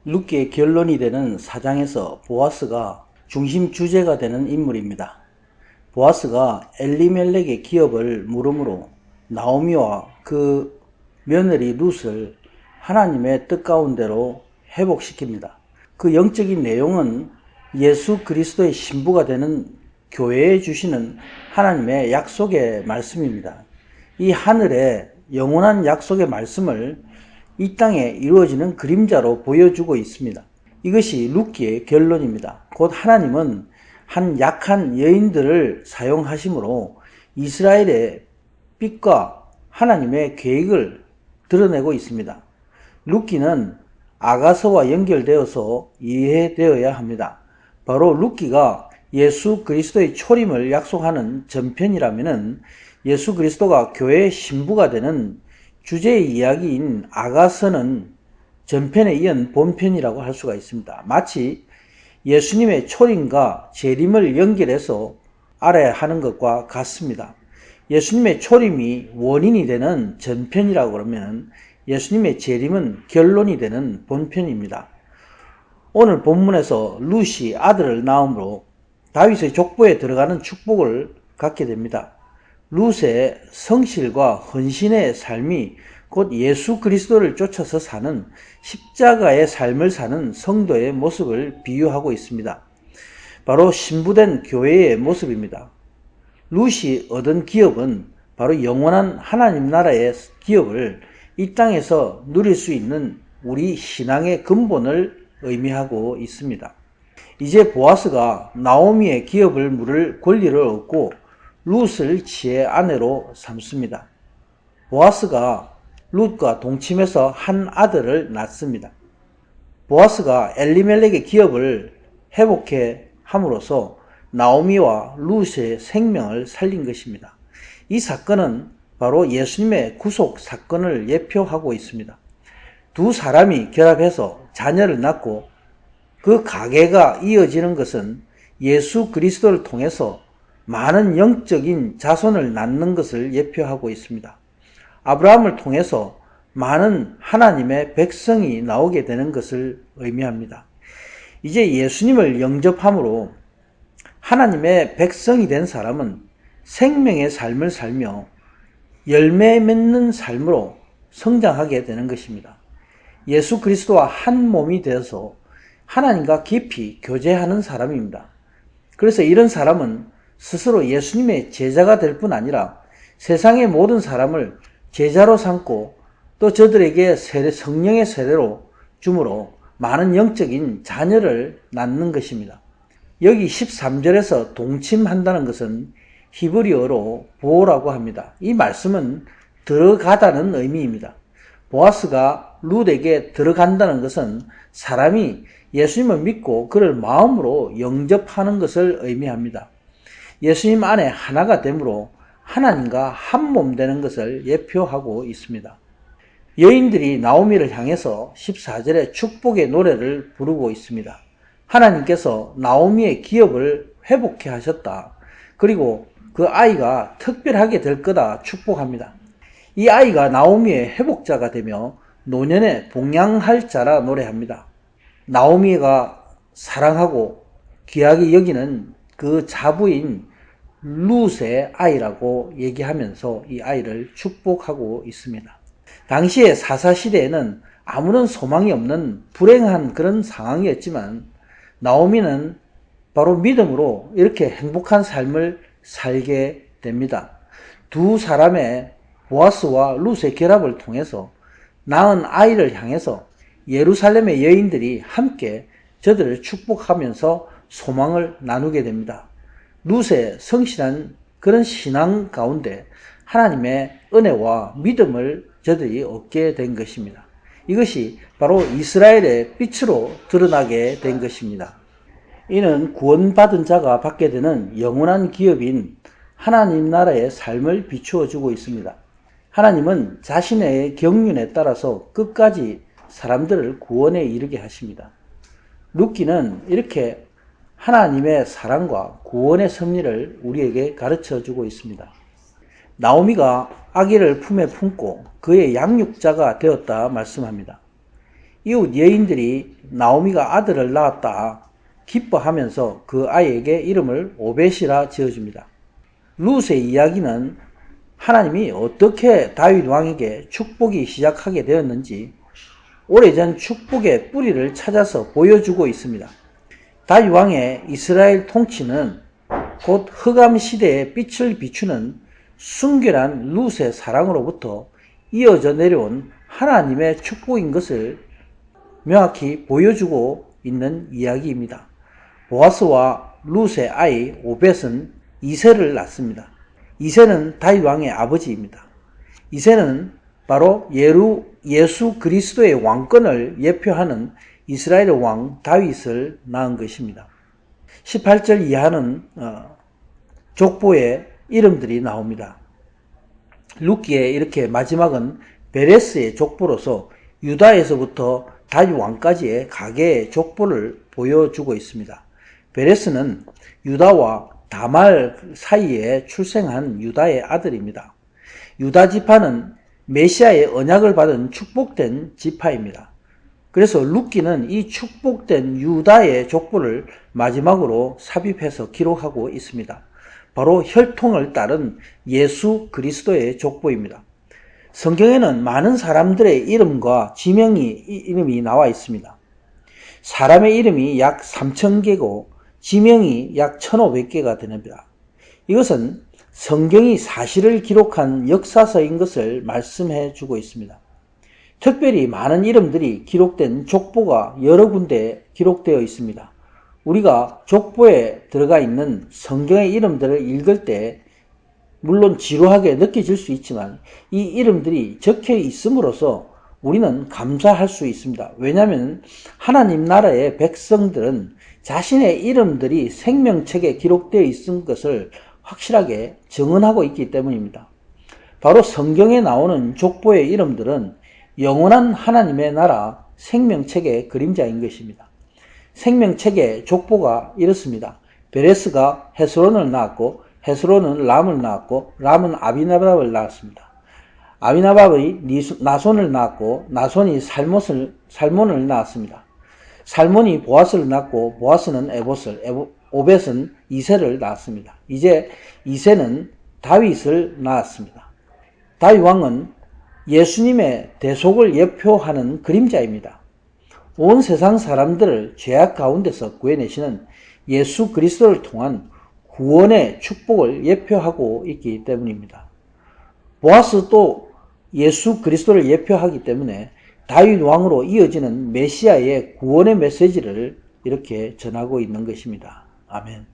룻기의 결론이 되는 4장에서 보아스가 중심 주제가 되는 인물입니다. 보아스가 엘리멜렉의 기업을 물음으로 나오미와 그 며느리 룻을 하나님의 뜻 가운데로 회복시킵니다. 그 영적인 내용은 예수 그리스도의 신부가 되는 교회에 주시는 하나님의 약속의 말씀입니다. 이 하늘의 영원한 약속의 말씀을 이 땅에 이루어지는 그림자로 보여주고 있습니다. 이것이 룻기의 결론입니다. 곧 하나님은 한 약한 여인들을 사용하심으로 이스라엘의 빛과 하나님의 계획을 드러내고 있습니다. 룻기는 아가서와 연결되어서 이해되어야 합니다. 바로 룻기가 예수 그리스도의 초림을 약속하는 전편이라면 예수 그리스도가 교회의 신부가 되는 주제의 이야기인 아가서는 전편에 이은 본편이라고 할 수가 있습니다. 마치 예수님의 초림과 재림을 연결해서 알아야 하는 것과 같습니다. 예수님의 초림이 원인이 되는 전편이라고 그러면 예수님의 재림은 결론이 되는 본편입니다. 오늘 본문에서 룻이 아들을 낳음으로 다윗의 족보에 들어가는 축복을 갖게 됩니다. 룻의 성실과 헌신의 삶이 곧 예수 그리스도를 쫓아서 사는 십자가의 삶을 사는 성도의 모습을 비유하고 있습니다. 바로 신부된 교회의 모습입니다. 룻이 얻은 기업은 바로 영원한 하나님 나라의 기업을 이 땅에서 누릴 수 있는 우리 신앙의 근본을 의미하고 있습니다. 이제 보아스가 나오미의 기업을 물을 권리를 얻고 룻을 지의 아내로 삼습니다. 보아스가 룻과 동침해서 한 아들을 낳습니다. 보아스가 엘리멜렉의 기업을 회복해 함으로써 나오미와 룻의 생명을 살린 것입니다. 이 사건은 바로 예수님의 구속 사건을 예표하고 있습니다. 두 사람이 결합해서 자녀를 낳고 그 가계가 이어지는 것은 예수 그리스도를 통해서 많은 영적인 자손을 낳는 것을 예표하고 있습니다. 아브라함을 통해서 많은 하나님의 백성이 나오게 되는 것을 의미합니다. 이제 예수님을 영접함으로 하나님의 백성이 된 사람은 생명의 삶을 살며 열매 맺는 삶으로 성장하게 되는 것입니다. 예수 그리스도와 한 몸이 되어서 하나님과 깊이 교제하는 사람입니다. 그래서 이런 사람은 스스로 예수님의 제자가 될 뿐 아니라 세상의 모든 사람을 제자로 삼고 또 저들에게 성령의 세례로 주므로 많은 영적인 자녀를 낳는 것입니다. 여기 13절에서 동침한다는 것은 히브리어로 보라고 합니다. 이 말씀은 들어가다는 의미입니다. 보아스가 룻에게 들어간다는 것은 사람이 예수님을 믿고 그를 마음으로 영접하는 것을 의미합니다. 예수님 안에 하나가 되므로 하나님과 한 몸 되는 것을 예표하고 있습니다. 여인들이 나오미를 향해서 14절에 축복의 노래를 부르고 있습니다. 하나님께서 나오미의 기업을 회복해 하셨다. 그리고 그 아이가 특별하게 될 거다 축복합니다. 이 아이가 나오미의 회복자가 되며 노년에 봉양할 자라 노래합니다. 나오미가 사랑하고 귀하게 여기는 그 자부인 룻의 아이라고 얘기하면서 이 아이를 축복하고 있습니다. 당시의 사사시대에는 아무런 소망이 없는 불행한 그런 상황이었지만 나오미는 바로 믿음으로 이렇게 행복한 삶을 살게 됩니다. 두 사람의 보아스와 룻의 결합을 통해서 낳은 아이를 향해서 예루살렘의 여인들이 함께 저들을 축복하면서 소망을 나누게 됩니다. 룻의 성실한 그런 신앙 가운데 하나님의 은혜와 믿음을 저들이 얻게 된 것입니다. 이것이 바로 이스라엘의 빛으로 드러나게 된 것입니다. 이는 구원받은 자가 받게 되는 영원한 기업인 하나님 나라의 삶을 비추어 주고 있습니다. 하나님은 자신의 경륜에 따라서 끝까지 사람들을 구원에 이르게 하십니다. 룻기는 이렇게 하나님의 사랑과 구원의 섭리를 우리에게 가르쳐 주고 있습니다. 나오미가 아기를 품에 품고 그의 양육자가 되었다 말씀합니다. 이웃 여인들이 나오미가 아들을 낳았다 기뻐하면서 그 아이에게 이름을 오벳이라 지어줍니다. 룻의 이야기는 하나님이 어떻게 다윗 왕에게 축복이 시작하게 되었는지 오래전 축복의 뿌리를 찾아서 보여주고 있습니다. 다윗 왕의 이스라엘 통치는 곧 흑암 시대의 빛을 비추는 순결한 룻의 사랑으로부터 이어져 내려온 하나님의 축복인 것을 명확히 보여주고 있는 이야기입니다. 보아스와 룻의 아이 오벳은 이새를 낳습니다. 이새는 다윗 왕의 아버지입니다. 이새는 바로 예수 그리스도의 왕권을 예표하는 이스라엘의 왕 다윗을 낳은 것입니다. 18절 이하는 족보의 이름들이 나옵니다. 룻기의 이렇게 마지막은 베레스의 족보로서 유다에서부터 다윗 왕까지의 가계의 족보를 보여주고 있습니다. 베레스는 유다와 다말 사이에 출생한 유다의 아들입니다. 유다 지파는 메시아의 언약을 받은 축복된 지파입니다. 그래서 룻기는 이 축복된 유다의 족보를 마지막으로 삽입해서 기록하고 있습니다. 바로 혈통을 따른 예수 그리스도의 족보입니다. 성경에는 많은 사람들의 이름과 이름이 나와 있습니다. 사람의 이름이 약 3,000개고 지명이 약 1,500개가 됩니다. 이것은 성경이 사실을 기록한 역사서인 것을 말씀해 주고 있습니다. 특별히 많은 이름들이 기록된 족보가 여러 군데 기록되어 있습니다. 우리가 족보에 들어가 있는 성경의 이름들을 읽을 때 물론 지루하게 느껴질 수 있지만 이 이름들이 적혀 있음으로써 우리는 감사할 수 있습니다. 왜냐하면 하나님 나라의 백성들은 자신의 이름들이 생명책에 기록되어 있는 것을 확실하게 증언하고 있기 때문입니다. 바로 성경에 나오는 족보의 이름들은 영원한 하나님의 나라 생명책의 그림자인 것입니다. 생명책의 족보가 이렇습니다. 베레스가 헤스론을 낳았고 헤스론은 람을 낳았고 람은 아비나답을 낳았습니다. 아비나답이 나손을 낳았고 나손이 살몬을 낳았습니다. 살몬이 보아스를 낳고 보아스는 오벳은 이새를 낳았습니다. 이제 이새는 다윗을 낳았습니다. 다윗 왕은 예수님의 대속을 예표하는 그림자입니다. 온 세상 사람들을 죄악 가운데서 구해내시는 예수 그리스도를 통한 구원의 축복을 예표하고 있기 때문입니다. 보아스도 예수 그리스도를 예표하기 때문에 다윗 왕으로 이어지는 메시아의 구원의 메시지를 이렇게 전하고 있는 것입니다. 아멘.